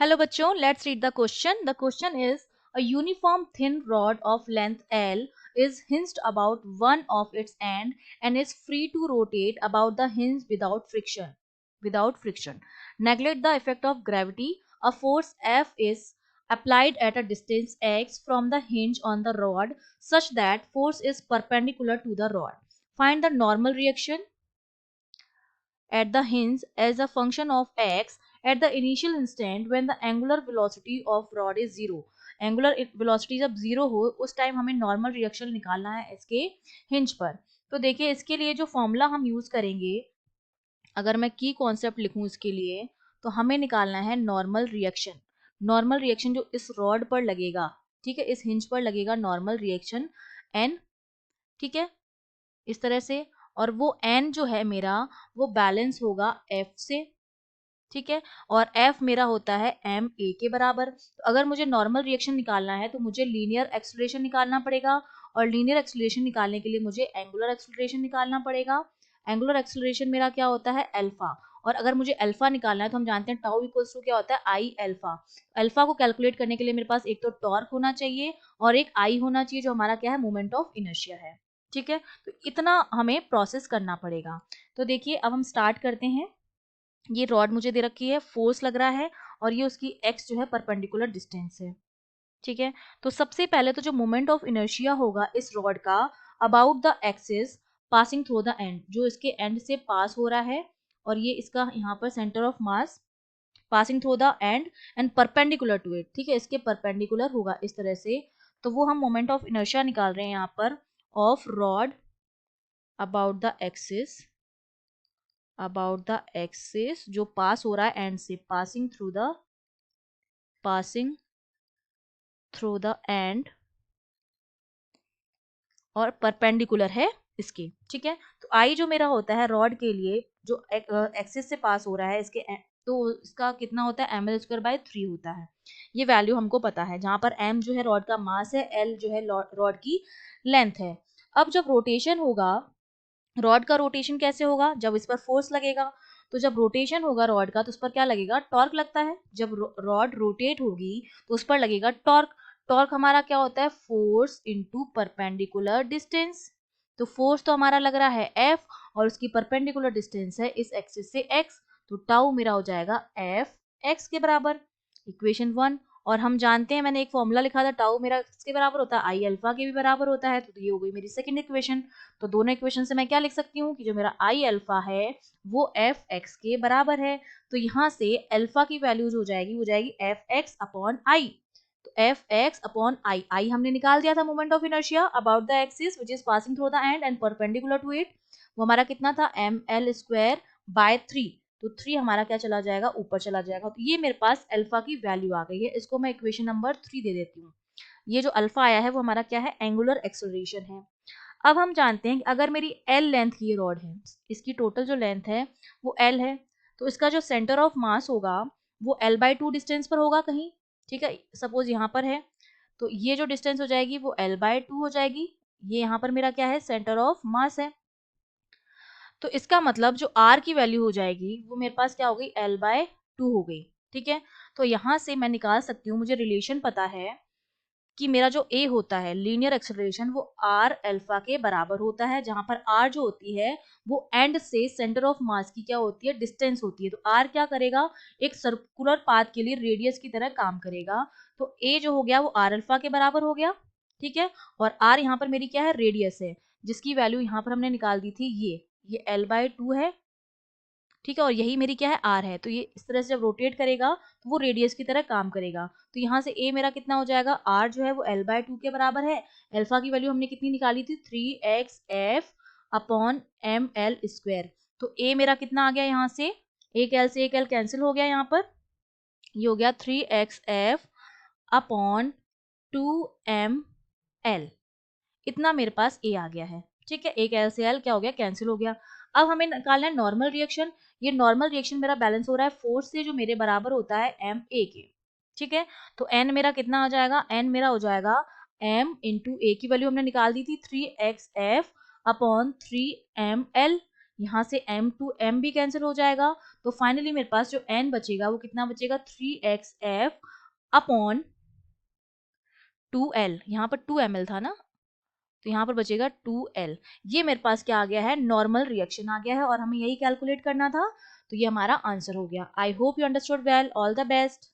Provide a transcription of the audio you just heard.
Hello bachcho, let's read the question. The question is, a uniform thin rod of length L is hinged about one of its end and is free to rotate about the hinge without friction. Neglect the effect of gravity. A force F is applied at a distance x from the hinge on the rod such that force is perpendicular to the rod. Find the normal reaction at the hinge as a function of x at the initial instant when the angular velocity of rod is zero. Angular velocity जब zero हो उस time हमें normal reaction निकालना है इसके hinge पर। तो देखिए इसके लिए जो फॉर्मूला हम यूज करेंगे, अगर मैं की कॉन्सेप्ट लिखूं इसके लिए, तो हमें निकालना है नॉर्मल रिएक्शन। नॉर्मल रिएक्शन जो इस रॉड पर लगेगा, ठीक है, इस हिंज पर लगेगा नॉर्मल रिएक्शन एन, ठीक है, इस तरह से। और वो एन जो है मेरा वो बैलेंस होगा एफ से, ठीक है, और एफ मेरा होता है एम ए के बराबर। तो अगर मुझे नॉर्मल रिएक्शन निकालना है तो मुझे लीनियर एक्सेलरेशन निकालना पड़ेगा, और लीनियर एक्सेलरेशन निकालने के लिए मुझे एंगुलर एक्सेलरेशन निकालना पड़ेगा। एंगुलर एक्सेलरेशन मेरा क्या होता है, अल्फा। और अगर मुझे अल्फा निकालना है तो हम जानते हैं टाउ इक्वल्स टू क्या होता है, आई अल्फा। अल्फा को कैलकुलेट करने के लिए मेरे पास एक तो टॉर्क होना चाहिए और एक आई होना चाहिए जो हमारा क्या है, मोमेंट ऑफ इनर्शिया है, ठीक है। तो इतना हमें प्रोसेस करना पड़ेगा। तो देखिए अब हम स्टार्ट करते हैं। ये रॉड मुझे दे रखी है, फोर्स लग रहा है और ये उसकी एक्स जो है परपेंडिकुलर डिस्टेंस है, ठीक है। तो सबसे पहले तो जो मोमेंट ऑफ इनर्शिया होगा इस रॉड का about the axis passing through the and, जो इसके एंड से पास हो रहा है, और ये इसका यहाँ पर centre of mass passing through the end perpendicular to it, ठीक है, इसके परपेंडिकुलर होगा इस तरह से। तो वो हम मोमेंट ऑफ इनर्शिया निकाल रहे हैं यहाँ पर of rod about the axis, about the axis जो पास हो रहा है एंड से, पासिंग थ्रू द एंड और परपेंडिकुलर है इसके, ठीक है। तो आई जो मेरा होता है रॉड के लिए जो एक्सिस से पास हो रहा है इसके तो इसका कितना होता है, एम एल स्क्वायर बाय 3 होता है। ये वैल्यू हमको पता है, जहां पर एम जो है रॉड का मास है, एल जो है रॉड की लेंथ है। अब जब रोटेशन होगा, रॉड का रोटेशन कैसे होगा, जब इस पर फोर्स लगेगा। तो जब रोटेशन होगा रॉड का तो उस पर क्या लगेगा, टॉर्क लगता है। जब रॉड रोटेट होगी तो उस पर लगेगा टॉर्क। टॉर्क हमारा क्या होता है, फोर्स इनटू परपेंडिकुलर डिस्टेंस। तो फोर्स तो हमारा लग रहा है एफ और उसकी परपेंडिकुलर डिस्टेंस है इस एक्सिस से एक्स, तो टाउ मेरा हो जाएगा एफ एक्स के बराबर, इक्वेशन 1। और हम जानते हैं, मैंने एक फॉर्मूला लिखा था, टाउ मेरा किसके बराबर होता है, आई अल्फा के भी बराबर होता है। तो ये हो गई मेरी सेकंड इक्वेशन। तो दोनों इक्वेशन से मैं क्या लिख सकती हूँ कि जो मेरा आई अल्फा है वो एफ एक्स के बराबर है। तो यहाँ से अल्फा की वैल्यू जो हो जाएगी एफ एक्स अपॉन आई। तो f x upon I, I हमने निकाल दिया था moment of inertia about the axis which is passing through the end perpendicular to it. वो हमारा कितना था, एम एल स्क्वायर बाय 3। तो 3 हमारा क्या चला जाएगा, ऊपर चला जाएगा। तो ये मेरे पास अल्फा की वैल्यू आ गई है, इसको मैं इक्वेशन नंबर 3 दे देती हूँ। ये जो अल्फा आया है वो हमारा क्या है, एंगुलर एक्सेलरेशन है। अब हम जानते हैं कि अगर मेरी एल लेंथ की ये रॉड है, इसकी टोटल जो लेंथ है वो एल है, तो इसका जो सेंटर ऑफ मास होगा वो एल बाई 2 डिस्टेंस पर होगा कहीं, ठीक है। सपोज यहाँ पर है, तो ये जो डिस्टेंस हो जाएगी वो एल बाई 2 हो जाएगी। ये यहाँ पर मेरा क्या है, सेंटर ऑफ मास है। तो इसका मतलब जो आर की वैल्यू हो जाएगी वो मेरे पास क्या हो गई, एल बाय 2 हो गई, ठीक है। तो यहाँ से मैं निकाल सकती हूँ, मुझे रिलेशन पता है कि मेरा जो ए होता है लीनियर एक्सेलरेशन वो आर अल्फा के बराबर होता है, जहां पर आर जो होती है वो एंड से सेंटर ऑफ मास की क्या होती है, डिस्टेंस होती है। तो आर क्या करेगा, एक सर्कुलर पाथ के लिए रेडियस की तरह काम करेगा। तो ए जो हो गया वो आर अल्फा के बराबर हो गया, ठीक है। और आर यहाँ पर मेरी क्या है, रेडियस है, जिसकी वैल्यू यहाँ पर हमने निकाल दी थी, ये एल बाय 2 है, ठीक है। और यही मेरी क्या है, आर है। तो ये इस तरह से जब रोटेट करेगा तो वो रेडियस की तरह काम करेगा। तो यहाँ से ए मेरा कितना हो जाएगा, आर जो है वो एल बाय 2 के बराबर है। अल्फा की वैल्यू हमने कितनी निकाली थी, 3x f upon m l square. तो ए मेरा कितना आ गया, यहाँ से एक एल से एक एल कैंसिल हो गया, यहाँ पर ये हो गया 3x एफ अपॉन 2ml। इतना मेरे पास ए आ गया है, ठीक है। एक एल से एल क्या हो गया, कैंसिल हो गया। अब हमें निकालना है नॉर्मल रिएक्शन। ये नॉर्मल रिएक्शन मेरा बैलेंस हो रहा है फोर्स से जो मेरे बराबर होता है एम ए के, ठीक है। तो एन मेरा कितना आ जाएगा, एन मेरा हो जाएगा एम इंटू ए की वैल्यू हमने निकाल दी थी 3x एफ अपॉन 3ml। यहाँ से m टू m भी कैंसिल हो जाएगा, तो फाइनली मेरे पास जो n बचेगा वो कितना बचेगा 3xf अपॉन 2l, यहाँ पर 2 ml था ना, तो यहाँ पर बचेगा 2l। ये मेरे पास क्या आ गया है, नॉर्मल रिएक्शन आ गया है और हमें यही कैलकुलेट करना था, तो ये हमारा आंसर हो गया। I hope you understood well, all the best.